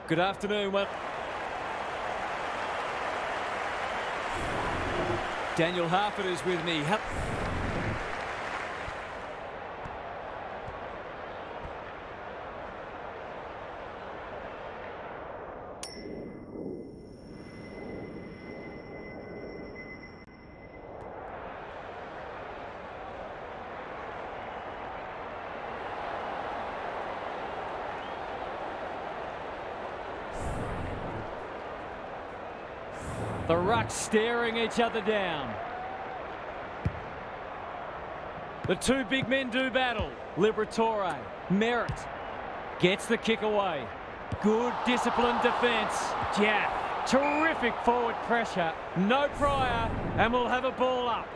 Good afternoon. Daniel Harford is with me. The rucks staring each other down. The two big men do battle. Liberatore, Merritt, gets the kick away. Good disciplined defence. Jaff, terrific forward pressure. No prior, and we'll have a ball up.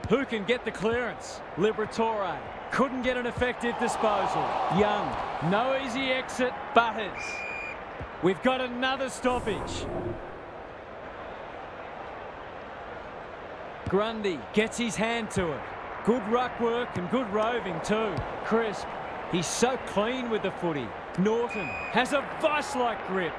Who can get the clearance? Liberatore, couldn't get an effective disposal. Young, no easy exit. Butters. We've got another stoppage. Grundy gets his hand to it. Good ruck work and good roving too. Crisp. He's so clean with the footy. Norton has a vice-like grip.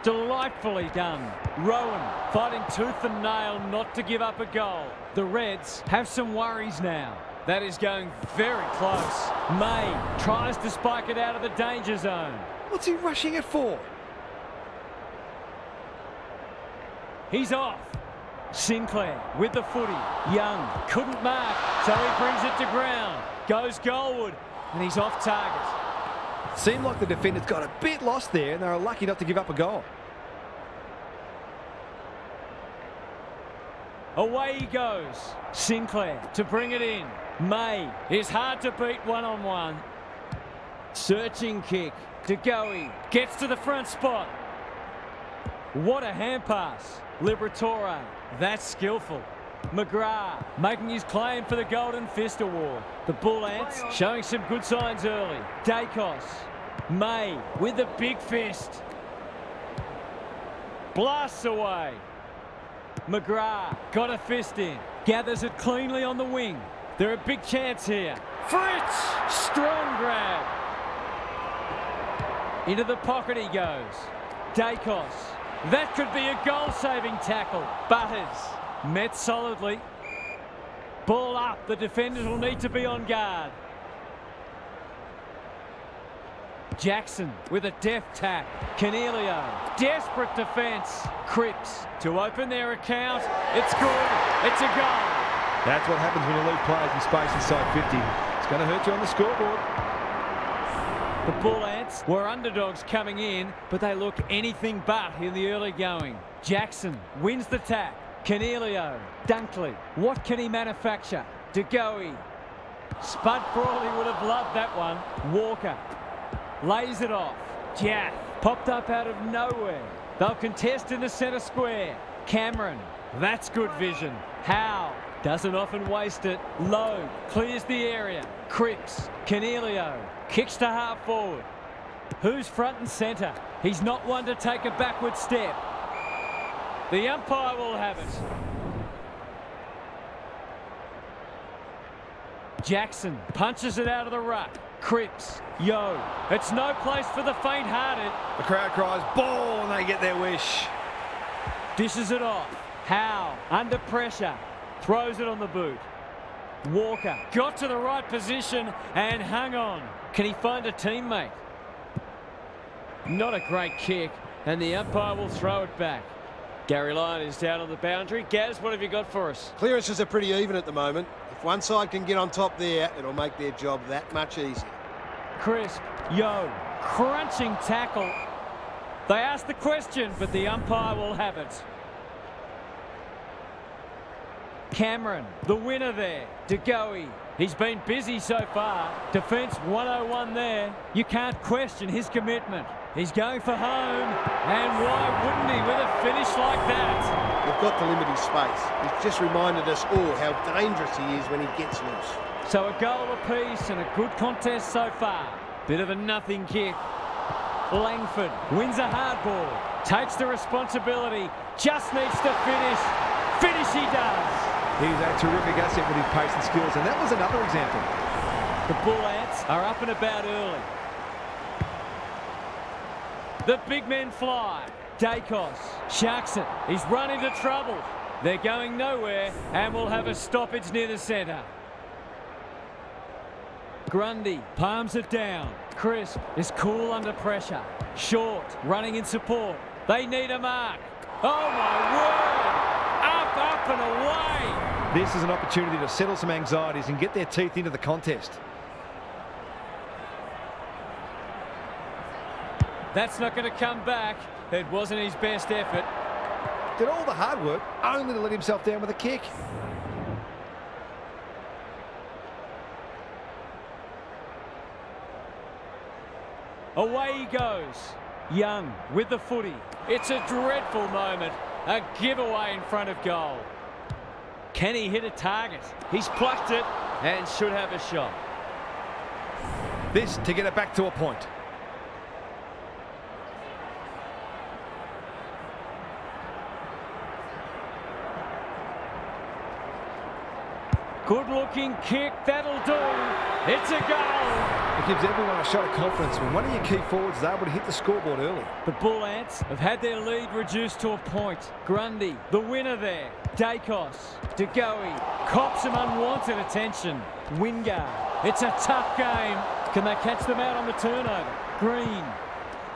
Delightfully done. Rowan fighting tooth and nail not to give up a goal. The Reds have some worries now. That is going very close. May tries to spike it out of the danger zone. What's he rushing it for? He's off. Sinclair with the footy. Young couldn't mark, so he brings it to ground. Goes goalward, and he's off target. Seemed like the defenders got a bit lost there, and they were lucky not to give up a goal. Away he goes. Sinclair to bring it in. May is hard to beat one-on-one. Searching kick. De Goey gets to the front spot. What a hand pass. Liberatore, that's skillful. McGrath making his claim for the Golden Fist Award. The Bull Ants showing some good signs early. Dacos, May with the big fist. Blasts away. McGrath got a fist in. Gathers it cleanly on the wing. They're a big chance here. Fritz, strong grab. Into the pocket he goes. Dacos. That could be a goal-saving tackle. Butters met solidly. Ball up. The defenders will need to be on guard. Jackson with a deft tap. Canelio. Desperate defence. Cripps to open their account. It's good. It's a goal. That's what happens when you leave players in space inside 50. It's going to hurt you on the scoreboard. The Bull Ants were underdogs coming in, but they look anything but in the early going. Jackson wins the tap. Canelio, Dunkley, what can he manufacture? De Goey. Spud Frawley would have loved that one. Walker lays it off. Jaff popped up out of nowhere. They'll contest in the centre square. Cameron, that's good vision. Howe doesn't often waste it. Lowe clears the area. Cripps, Canelio, kicks to half forward. Who's front and centre? He's not one to take a backward step. The umpire will have it. Jackson punches it out of the ruck. Cripps, Yo, it's no place for the faint-hearted. The crowd cries ball and they get their wish. Dishes it off. Howe, under pressure, throws it on the boot. Walker got to the right position and hung on. Can he find a teammate? Not a great kick, and the umpire will throw it back. Gary Lyon is down on the boundary. Gaz, what have you got for us? Clearances are pretty even at the moment. If one side can get on top there, it'll make their job that much easier. Crisp, Yo, crunching tackle. They asked the question, but the umpire will have it. Cameron, the winner there. De Goey, he's been busy so far. Defence 101 there. You can't question his commitment. He's going for home, and why wouldn't he with a finish like that? We've got to limit his space. He's just reminded us all how dangerous he is when he gets loose. So a goal apiece and a good contest so far. Bit of a nothing kick. Langford wins a hard ball, takes the responsibility, just needs to finish. Finish he does. He's a terrific asset with his pace and skills, and that was another example. The Bull Ants are up and about early. The big men fly. Dacos sharks it. He's run into trouble. They're going nowhere and will have a stoppage near the centre. Grundy palms it down. Crisp is cool under pressure. Short running in support. They need a mark. Oh my word! Up and away! This is an opportunity to settle some anxieties and get their teeth into the contest. That's not going to come back. It wasn't his best effort. Did all the hard work only to let himself down with a kick. Away he goes. Young with the footy. It's a dreadful moment. A giveaway in front of goal. Can he hit a target? He's plucked it and should have a shot. This to get it back to a point. Good-looking kick, that'll do. It's a goal. It gives everyone a shot of confidence when one of your key forwards is able to hit the scoreboard early. The Bull Ants have had their lead reduced to a point. Grundy, the winner there. Dacos, DeGoey, cops some unwanted attention. Wingard, it's a tough game. Can they catch them out on the turnover? Green,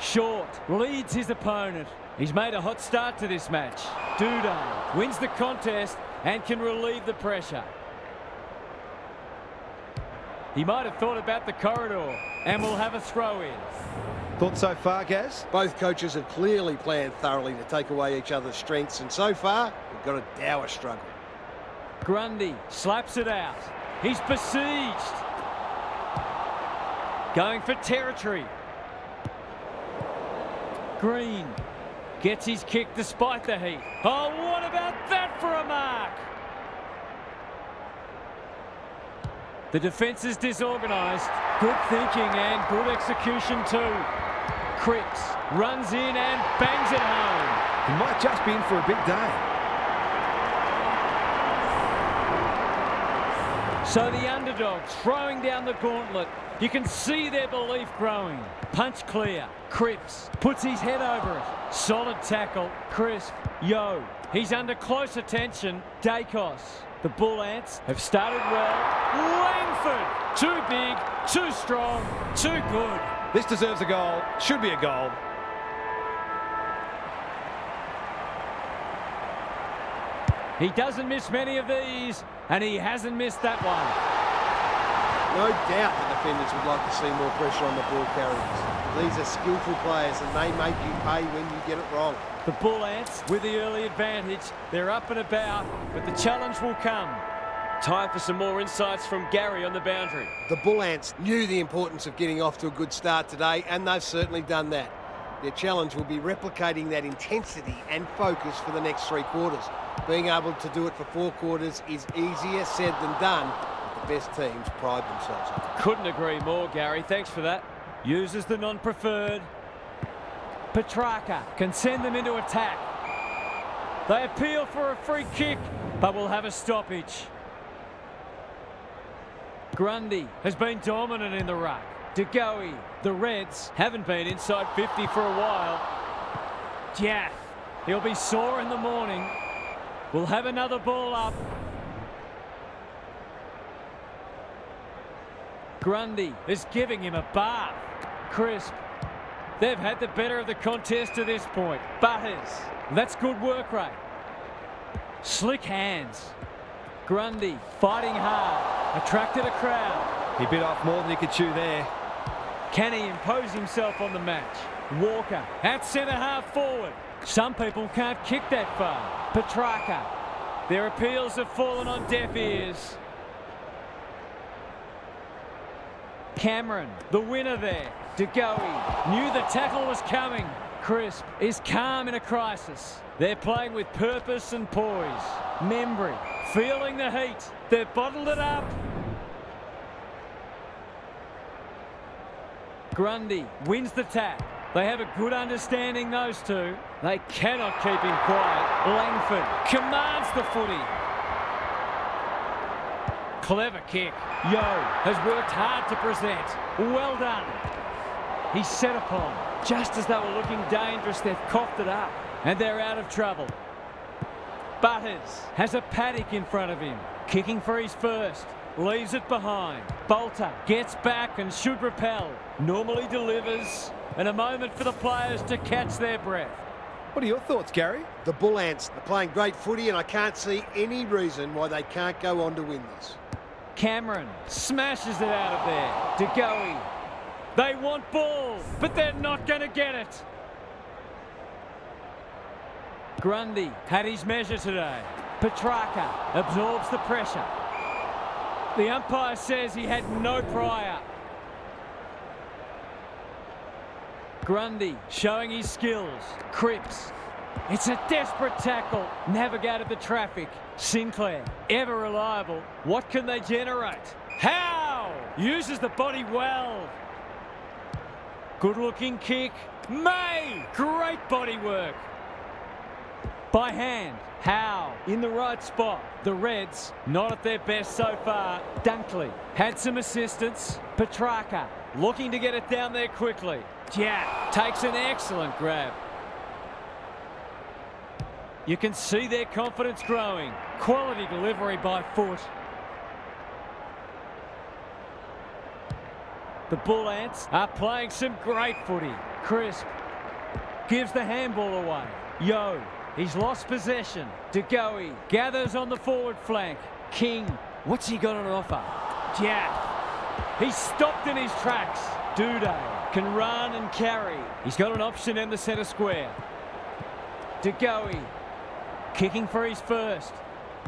short, leads his opponent. He's made a hot start to this match. Duda wins the contest and can relieve the pressure. He might have thought about the corridor and will have a throw-in. Thoughts so far, Gaz? Both coaches have clearly planned thoroughly to take away each other's strengths, and so far, we've got a dour struggle. Grundy slaps it out. He's besieged. Going for territory. Green gets his kick despite the heat. Oh, what about that for a mark? The defence is disorganised. Good thinking and good execution too. Cripps runs in and bangs it home. He might just be in for a big day. So the underdogs throwing down the gauntlet. You can see their belief growing. Punch clear. Cripps puts his head over it. Solid tackle. Crisp. Yo. He's under close attention. Dacos. The Bull Ants have started well. Langford. Too big. Too strong. Too good. This deserves a goal. Should be a goal. He doesn't miss many of these, and he hasn't missed that one. No doubt the defenders would like to see more pressure on the ball carriers. These are skillful players, and they make you pay when you get it wrong. The Bull Ants with the early advantage. They're up and about, but the challenge will come. Time for some more insights from Gary on the boundary. The Bull Ants knew the importance of getting off to a good start today, and they've certainly done that. Their challenge will be replicating that intensity and focus for the next 3 quarters. Being able to do it for 4 quarters is easier said than done, but the best teams pride themselves on it. Couldn't agree more, Gary. Thanks for that. Uses the non-preferred. Petrarca can send them into attack. They appeal for a free kick, but will have a stoppage. Grundy has been dominant in the ruck. DeGoey, the Reds haven't been inside 50 for a while. Jaff, he'll be sore in the morning. We'll have another ball up. Grundy is giving him a bath. Crisp. They've had the better of the contest to this point. Butters. That's good work rate. Slick hands. Grundy fighting hard. Attracted a crowd. He bit off more than he could chew there. Can he impose himself on the match? Walker at centre half forward. Some people can't kick that far. Petrarca. Their appeals have fallen on deaf ears. Cameron, the winner there. DeGoey knew the tackle was coming. Crisp is calm in a crisis. They're playing with purpose and poise. Membry feeling the heat. They've bottled it up. Grundy wins the tap. They have a good understanding, those two. They cannot keep him quiet. Langford commands the footy. Clever kick. Yo has worked hard to present. Well done. He's set upon. Just as they were looking dangerous, they've coughed it up. And they're out of trouble. Butters has a paddock in front of him. Kicking for his first. Leaves it behind. Bolter gets back and should repel. Normally delivers. And a moment for the players to catch their breath. What are your thoughts, Gary? The Bull Ants are playing great footy, and I can't see any reason why they can't go on to win this. Cameron smashes it out of there. De Goey. They want ball, but they're not going to get it. Grundy had his measure today. Petrarca absorbs the pressure. The umpire says he had no prior. Grundy showing his skills. Cripps. It's a desperate tackle. Navigated the traffic. Sinclair, ever reliable. What can they generate? How? Uses the body well. Good looking kick. May! Great body work. By hand. Howe in the right spot. The Reds not at their best so far. Dunkley had some assistance. Petrarca looking to get it down there quickly. Jack takes an excellent grab. You can see their confidence growing. Quality delivery by foot. The Bull Ants are playing some great footy. Crisp gives the handball away. Yo, he's lost possession. De Goey gathers on the forward flank. King, what's he got on offer? Jack, he's stopped in his tracks. Duday can run and carry. He's got an option in the centre square. De Goey kicking for his first.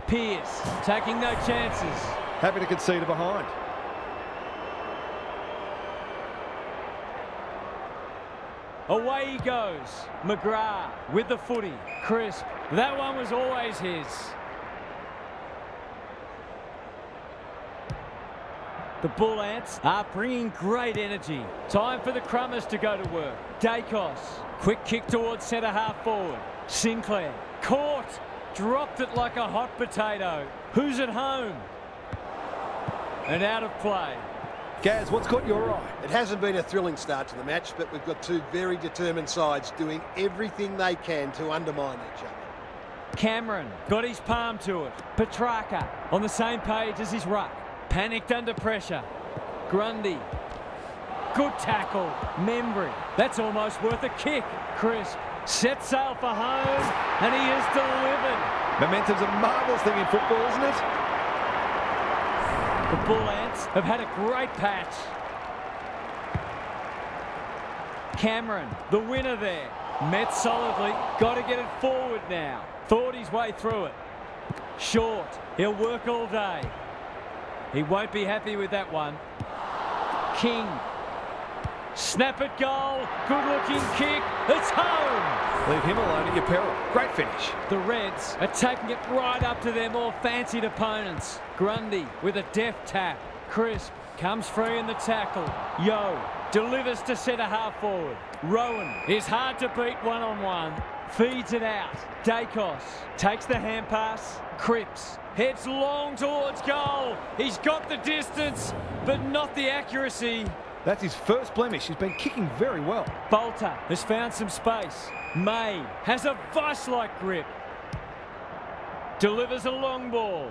Pearce taking no chances. Happy to concede it behind. Away he goes. McGrath with the footy. Crisp. That one was always his. The Bull Ants are bringing great energy. Time for the Crummers to go to work. Dacos. Quick kick towards centre half forward. Sinclair. Caught. Dropped it like a hot potato. Who's at home? And out of play. Gaz, what's caught your eye? It hasn't been a thrilling start to the match, but we've got two very determined sides doing everything they can to undermine each other. Cameron got his palm to it. Petrarca on the same page as his ruck. Panicked under pressure. Grundy. Good tackle. Membry. That's almost worth a kick. Crisp. Set sail for home, and he is delivered. Momentum's a marvellous thing in football, isn't it? The Bull Ants have had a great patch. Cameron, the winner there. Met solidly. Got to get it forward now. Thought his way through it. Short. He'll work all day. He won't be happy with that one. King. Snap at goal. Good looking kick. It's home. Leave him alone at your peril. Great finish. The Reds are taking it right up to their more fancied opponents. Grundy with a deft tap. Crisp comes free in the tackle. Yo delivers to centre half forward. Rowan is hard to beat one-on-one. Feeds it out. Dacos takes the hand pass. Cripps heads long towards goal. He's got the distance, but not the accuracy. That's his first blemish. He's been kicking very well. Bolter has found some space. May has a vice-like grip. Delivers a long ball.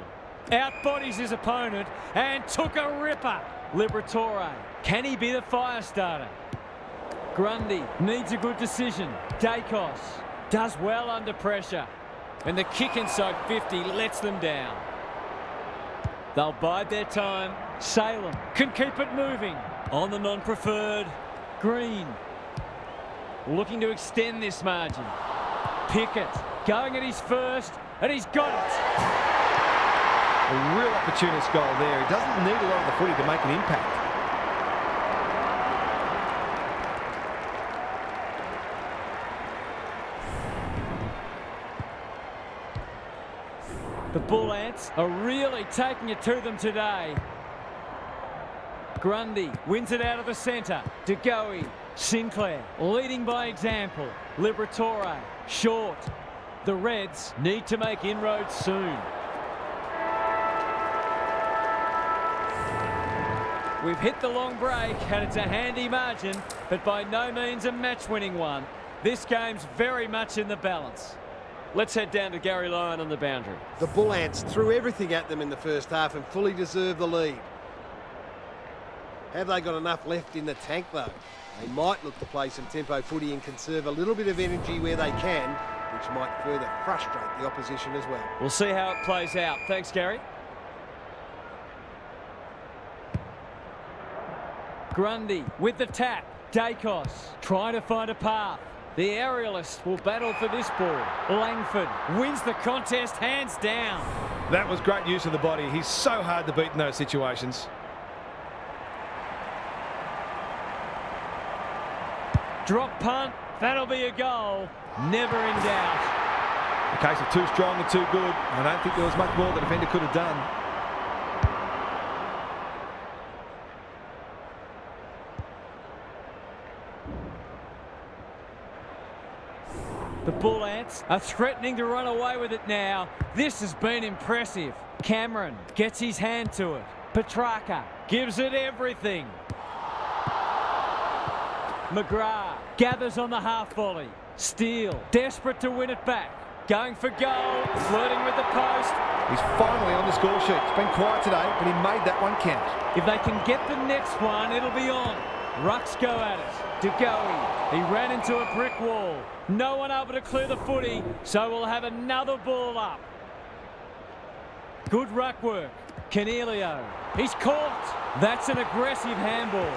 Outbodies his opponent and took a ripper. Liberatore. Can he be the fire starter? Grundy needs a good decision. Dacos does well under pressure. And the kick inside 50 lets them down. They'll bide their time. Salem can keep it moving. On the non-preferred. Green looking to extend this margin. Pickett going at his first, and he's got it. A real opportunist goal there. He doesn't need a lot of the footy to make an impact. The Bull Ants are really taking it to them today. Grundy wins it out of the centre. De Goey. Sinclair leading by example. Liberatore short. The Reds need to make inroads soon. We've hit the long break and it's a handy margin, but by no means a match-winning one. This game's very much in the balance. Let's head down to Gary Lyon on the boundary. The Bull Ants threw everything at them in the first half and fully deserved the lead. Have they got enough left in the tank though? They might look to play some tempo footy and conserve a little bit of energy where they can, which might further frustrate the opposition as well. We'll see how it plays out. Thanks, Gary. Grundy with the tap. Dacos trying to find a path. The aerialist will battle for this ball. Langford wins the contest hands down. That was great use of the body. He's so hard to beat in those situations. Drop punt. That'll be a goal. Never in doubt. A case of too strong and too good. I don't think there was much more the defender could have done. The Bull Ants are threatening to run away with it now. This has been impressive. Cameron gets his hand to it. Petrarca gives it everything. McGrath gathers on the half volley. Steele desperate to win it back. Going for goal, flirting with the post. He's finally on the score sheet. It's been quiet today, but he made that one count. If they can get the next one, it'll be on. Rucks go at it. De Goey, he ran into a brick wall. No one able to clear the footy, so we'll have another ball up. Good ruck work. Canelio, he's caught. That's an aggressive handball.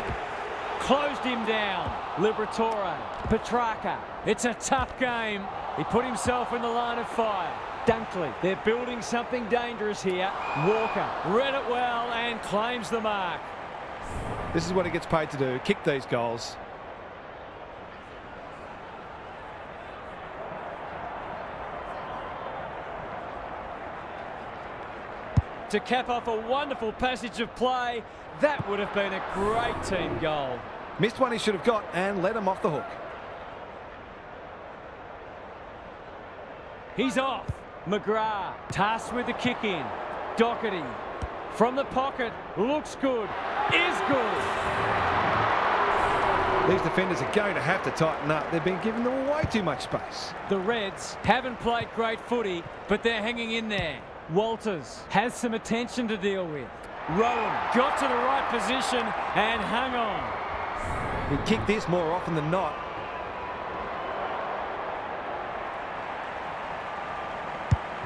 Closed him down. Liberatore, Petrarca. It's a tough game. He put himself in the line of fire. Dunkley, they're building something dangerous here. Walker read it well and claims the mark. This is what he gets paid to do, kick these goals. To cap off a wonderful passage of play, that would have been a great team goal. Missed one he should have got and let him off the hook. He's off. McGrath tasked with the kick in. Doherty from the pocket, looks good, is good. These defenders are going to have to tighten up. They've been giving them way too much space. The Reds haven't played great footy, but they're hanging in there. Walters has some attention to deal with. Rowan got to the right position and hung on. He'd kick this more often than not.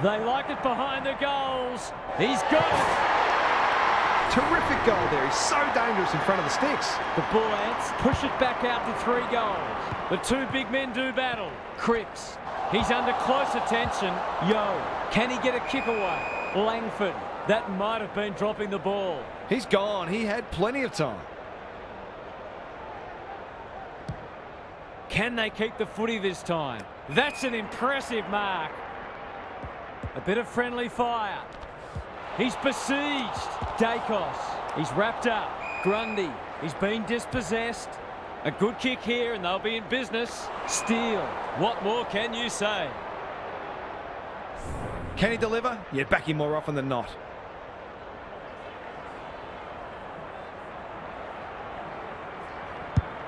They like it behind the goals. He's got it. Terrific goal there. He's so dangerous in front of the sticks. The Bull Ants push it back out to 3 goals. The two big men do battle. Cripps, he's under close attention. Yo, can he get a kick away? Langford, that might have been dropping the ball. He's gone. He had plenty of time. Can they keep the footy this time? That's an impressive mark. A bit of friendly fire. He's besieged. Dacos, he's wrapped up. Grundy, he's been dispossessed. A good kick here and they'll be in business. Steele, what more can you say? Can he deliver? Yeah, back him more often than not.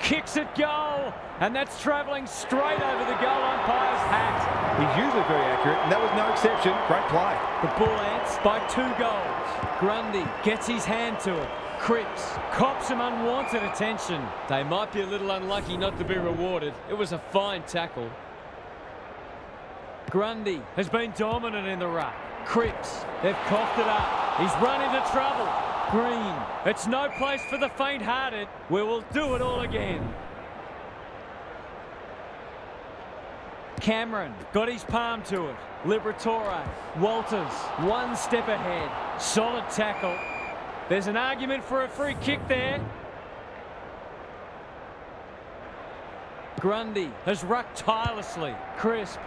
Kicks it goal, and that's travelling straight over the goal umpire's hat. He's usually very accurate, and that was no exception. Great play. The Bull Ants by 2 goals. Grundy gets his hand to it. Cripps cops some unwanted attention. They might be a little unlucky not to be rewarded. It was a fine tackle. Grundy has been dominant in the ruck. Cripps, they've coughed it up. He's run into trouble. Green, it's no place for the faint-hearted. We will do it all again. Cameron got his palm to it. Liberatore, Walters, 1 step ahead. Solid tackle. There's an argument for a free kick there. Grundy has rucked tirelessly. Crisp.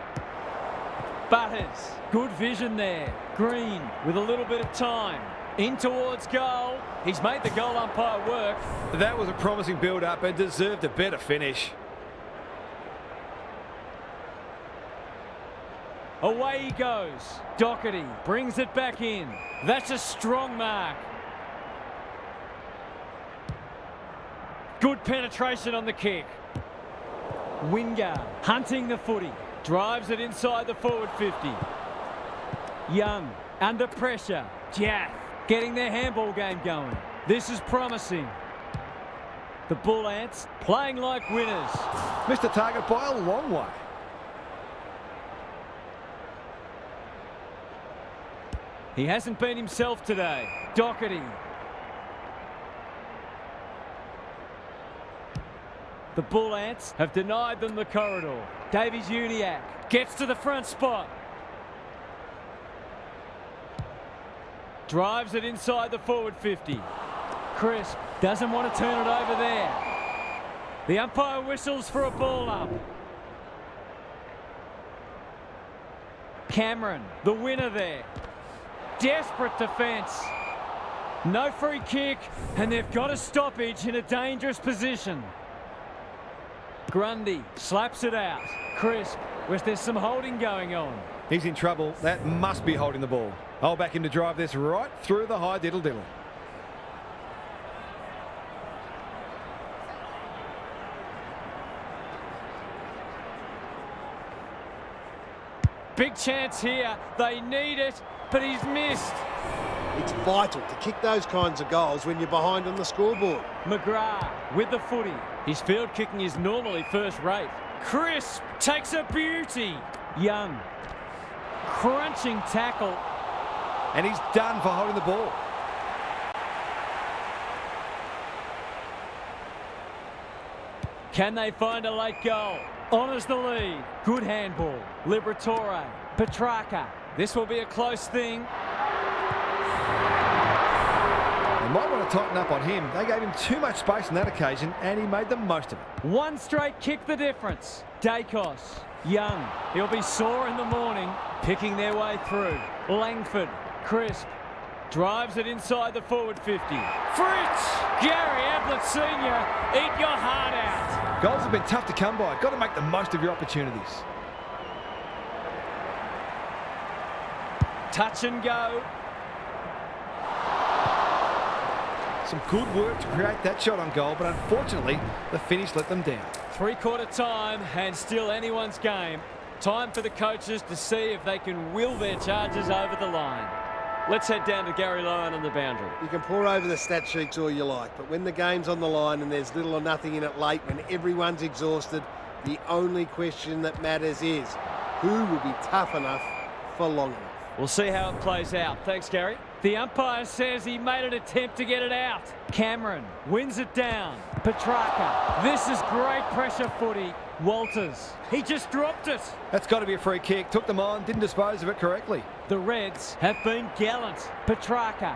Butters, good vision there. Green with a little bit of time. In towards goal. He's made the goal umpire work. That was a promising build-up and deserved a better finish. Away he goes. Doherty brings it back in. That's a strong mark. Good penetration on the kick. Wingard hunting the footy. Drives it inside the forward 50. Young under pressure. Jaff getting their handball game going. This is promising. The Bull Ants playing like winners. Missed the target by a long way. He hasn't been himself today. Doherty. The Bull Ants have denied them the corridor. Davies-Uniacke gets to the front spot. Drives it inside the forward 50. Crisp doesn't want to turn it over there. The umpire whistles for a ball up. Cameron, the winner there. Desperate defence. No free kick, and they've got a stoppage in a dangerous position. Grundy slaps it out. Crisp, was there some holding going on? He's in trouble. That must be holding the ball. I'll back him to drive this right through the high diddle-diddle. Big chance here. They need it, but he's missed. It's vital to kick those kinds of goals when you're behind on the scoreboard. McGrath with the footy. His field kicking is normally first rate. Crisp takes a beauty. Young. Crunching tackle. And he's done for holding the ball. Can they find a late goal? Honours the lead. Good handball. Liberatore. Petrarca. This will be a close thing. They might want to tighten up on him. They gave him too much space on that occasion, and he made the most of it. One straight kick the difference. Dacos. Young. He'll be sore in the morning. Picking their way through. Langford. Crisp. Drives it inside the forward 50. Fritz! Gary Ablett Sr. Eat your heart out. Goals have been tough to come by. Got to make the most of your opportunities. Touch and go. Some good work to create that shot on goal, but unfortunately, the finish let them down. Three-quarter time and still anyone's game. Time for the coaches to see if they can will their charges over the line. Let's head down to Gary Lyon on the boundary. You can pour over the stat sheets all you like, but when the game's on the line and there's little or nothing in it late, when everyone's exhausted, the only question that matters is who will be tough enough for long enough. We'll see how it plays out. Thanks, Gary. The umpire says he made an attempt to get it out. Cameron wins it down. Petrarca. This is great pressure footy. Walters. He just dropped it. That's got to be a free kick. Took them on, didn't dispose of it correctly. The Reds have been gallant. Petrarca.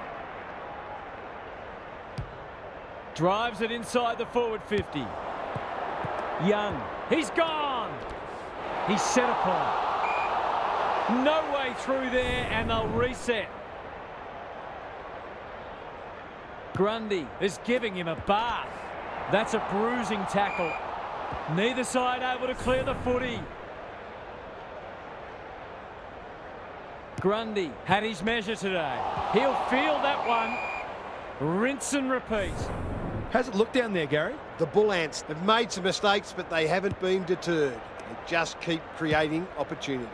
Drives it inside the forward 50. Young. He's gone. He's set upon. No way through there, and they'll reset. Grundy is giving him a bath. That's a bruising tackle. Neither side able to clear the footy. Grundy had his measure today. He'll field that one. Rinse and repeat. How's it look down there, Gary? The Bull Ants have made some mistakes, but they haven't been deterred. They just keep creating opportunities.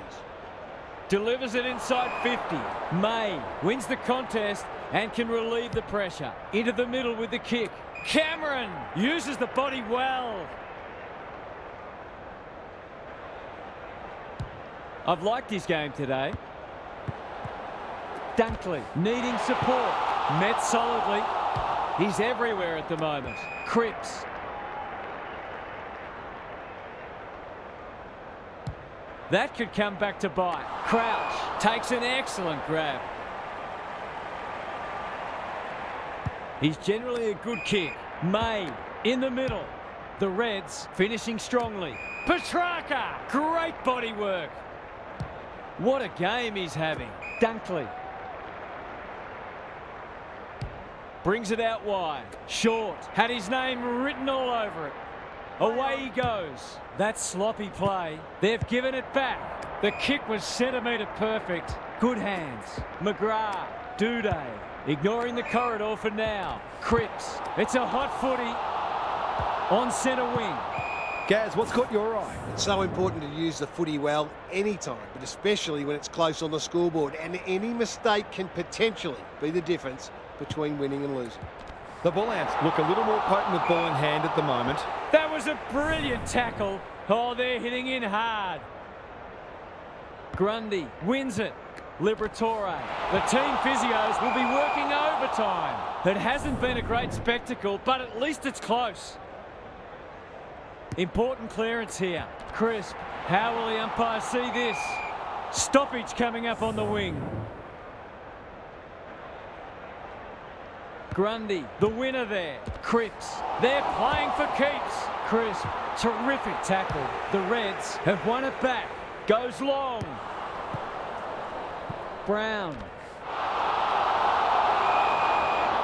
Delivers it inside 50. May wins the contest and can relieve the pressure. Into the middle with the kick. Cameron uses the body well. I've liked his game today. Dunkley needing support. Met solidly. He's everywhere at the moment. Cripps. That could come back to bite. Crouch takes an excellent grab. He's generally a good kick. May in the middle. The Reds finishing strongly. Petrarca, great body work. What a game he's having. Dunkley. Brings it out wide. Short. Had his name written all over it. Away he goes. That sloppy play. They've given it back. The kick was centimetre perfect. Good hands. McGrath. Duday. Ignoring the corridor for now. Cripps. It's a hot footy. On centre wing. Gaz, what's caught your eye? It's so important to use the footy well anytime, but especially when it's close on the scoreboard, and any mistake can potentially be the difference between winning and losing. The Bull Ants look a little more potent with ball in hand at the moment. That was a brilliant tackle. Oh, they're hitting in hard. Grundy wins it. Liberatore. The team physios will be working overtime. It hasn't been a great spectacle, but at least it's close. Important clearance here. Crisp. How will the umpire see this? Stoppage coming up on the wing. Grundy, the winner there. Cripps. They're playing for keeps. Crisp. Terrific tackle. The Reds have won it back. Goes long. Brown.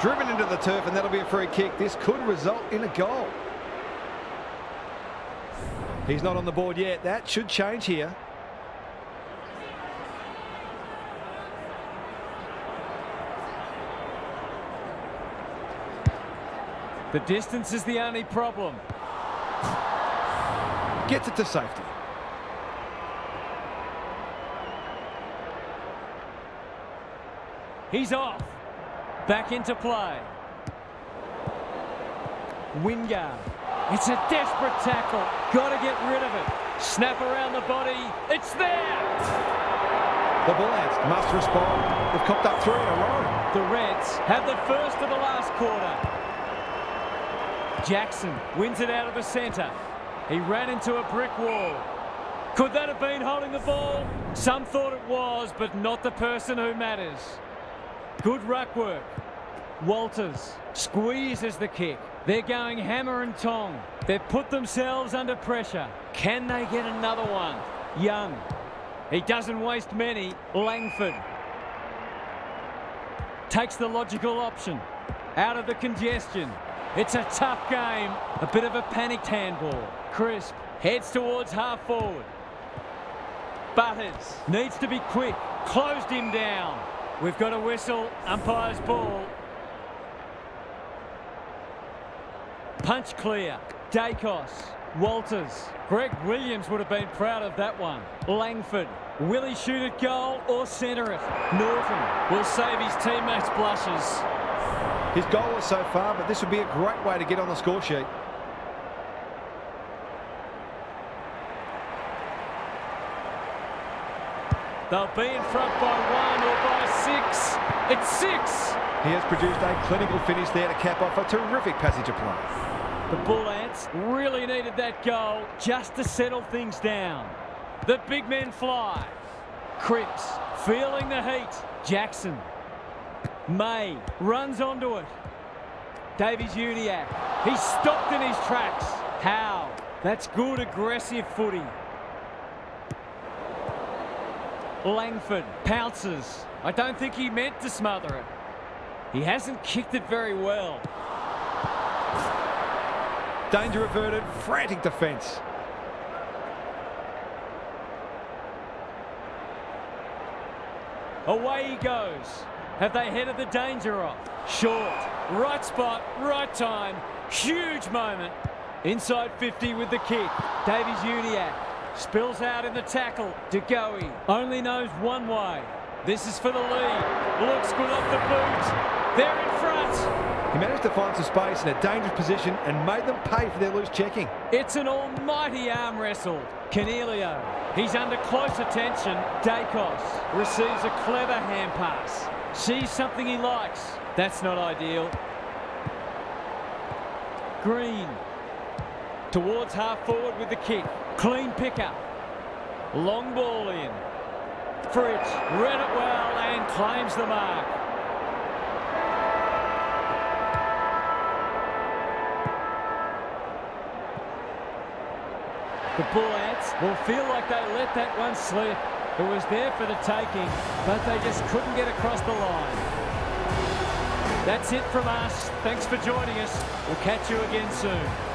Driven into the turf, and that'll be a free kick. This could result in a goal. He's not on the board yet. That should change here. The distance is the only problem. Gets it to safety. He's off. Back into play. Wingard. It's a desperate tackle. Got to get rid of it. Snap around the body. It's there. The Bull Ants must respond. They've copped up 3 in a row. The Reds have the first of the last quarter. Jackson wins it out of the centre. He ran into a brick wall. Could that have been holding the ball? Some thought it was, but not the person who matters. Good ruck work. Walters squeezes the kick. They're going hammer and tong. They've put themselves under pressure. Can they get another one? Young. He doesn't waste many. Langford takes the logical option. Out of the congestion. It's a tough game. A bit of a panicked handball. Crisp heads towards half forward. Butters needs to be quick. Closed him down. We've got a whistle. Umpire's ball. Punch clear. Dacos. Walters. Greg Williams would have been proud of that one. Langford. Will he shoot at goal or centre it? Norton will save his teammates' blushes. His goal is so far, but this would be a great way to get on the score sheet. They'll be in front by 1 or by 6. It's 6. He has produced a clinical finish there to cap off a terrific passage of play. The Bull Ants really needed that goal just to settle things down. The big men fly. Cripps feeling the heat. Jackson. May runs onto it. Davies-Uniacke. He's stopped in his tracks. How? That's good aggressive footy. Langford pounces. I don't think he meant to smother it. He hasn't kicked it very well. Danger averted, frantic defence. Away he goes. Have they headed the danger off? Short. Right spot, right time. Huge moment. Inside 50 with the kick. Davies-Uniacke spills out in the tackle. De Goey only knows one way. This is for the lead. Looks good off the boot. They're in front. He managed to find some space in a dangerous position and made them pay for their loose checking. It's an almighty arm wrestle. Canelio. He's under close attention. Dacos receives a clever hand pass. Sees something he likes. That's not ideal. Green. Towards half forward with the kick. Clean pickup. Long ball in. Fritz read it well and claims the mark. The Bull Ants will feel like they let that one slip. It was there for the taking, but they just couldn't get across the line. That's it from us. Thanks for joining us. We'll catch you again soon.